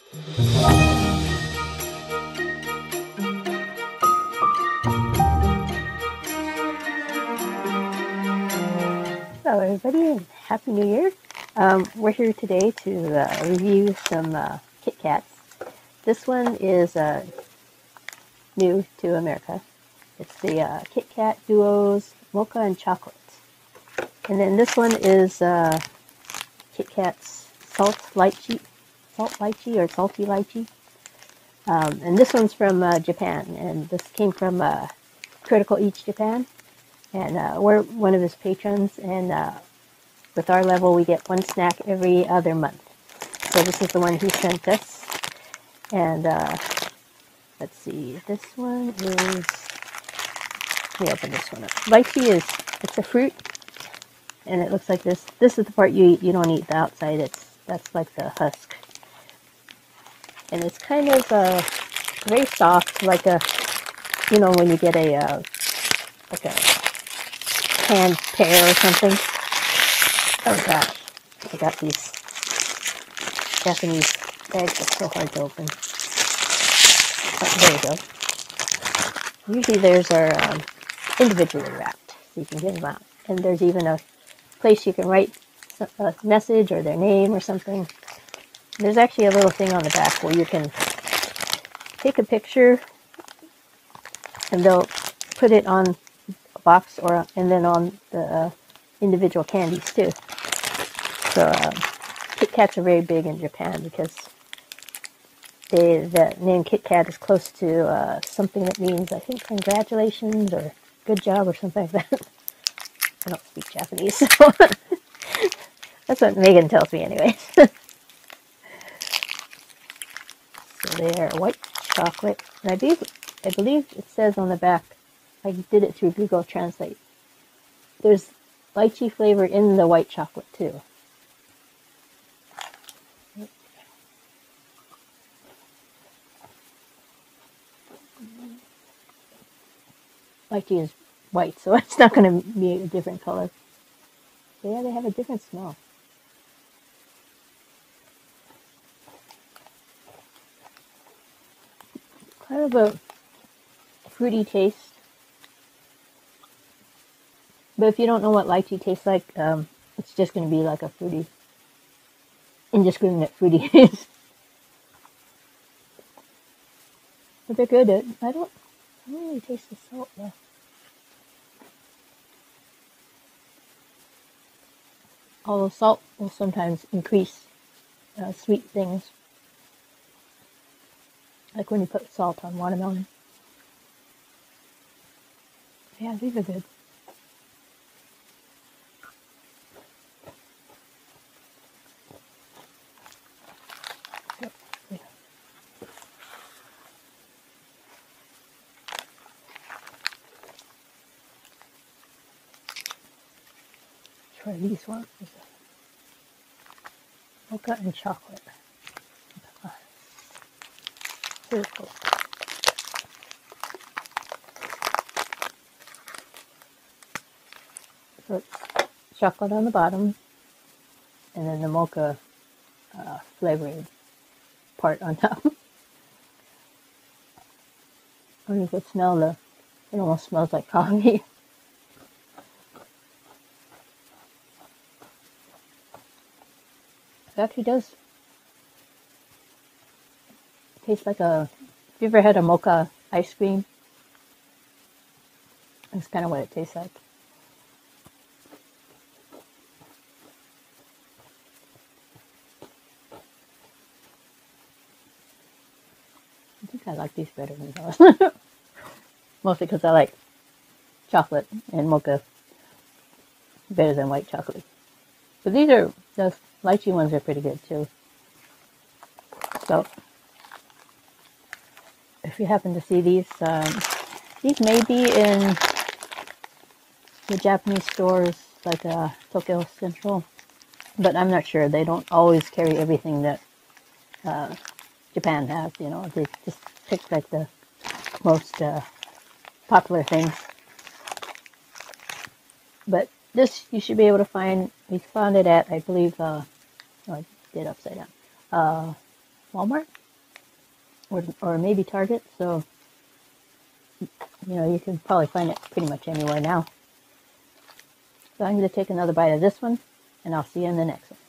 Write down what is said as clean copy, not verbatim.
Hello everybody and Happy New Year. We're here today to review some Kit Kats. This one is new to America. It's the Kit Kat Duos Mocha and Chocolate. And then this one is Kit Kat's Salt Lychee or Salty Lychee. And this one's from Japan, and this came from Critical Eats Japan. And we're one of his patrons, and with our level, we get one snack every other month. So this is the one he sent us. And let's see, this one is, let me open this one up. Lychee it's a fruit, and it looks like this. This is the part you eat. You don't eat the outside. That's like the husk. And it's kind of very soft, like a, you know, when you get a, like a canned pear or something. Oh gosh, I got these Japanese bags that's so hard to open. Oh, there you go. Usually theirs are individually wrapped, so you can get them out. And there's even a place you can write a message or their name or something. There's actually a little thing on the back where you can take a picture and they'll put it on a box and then on the individual candies too. So Kit Kats are very big in Japan because the name Kit Kat is close to something that means, I think, congratulations or good job or something like that. I don't speak Japanese, so that's what Megan tells me anyway. So they are white chocolate, and I believe it says on the back, I did it through Google Translate, there's lychee flavor in the white chocolate too. Lychee is white, so it's not going to be a different color. So yeah, they have a different smell. Kind of a fruity taste. But if you don't know what lychee tastes like, it's just going to be like a fruity, indiscriminate fruity taste. But they're good. I don't really taste the salt though. Although salt will sometimes increase sweet things. Like when you put salt on watermelon. Yeah, these are good. Yep. Yeah. Try these ones. Mocha and chocolate. Very cool. So it's chocolate on the bottom, and then the mocha flavored part on top. I don't know if you could smell it almost smells like coffee. It actually does taste like have you ever had a mocha ice cream? That's kind of what it tastes like. I think I like these better than those. Mostly because I like chocolate and mocha better than white chocolate. But the lychee ones are pretty good too. So if you happen to see these may be in the Japanese stores like Tokyo Central, but I'm not sure. They don't always carry everything that Japan has. You know, they just pick like the most popular things. But this you should be able to find. We found it at, I believe, I did upside down. Walmart or maybe Target. So, you can probably find it pretty much anywhere now. So I'm going to take another bite of this one, and I'll see you in the next one.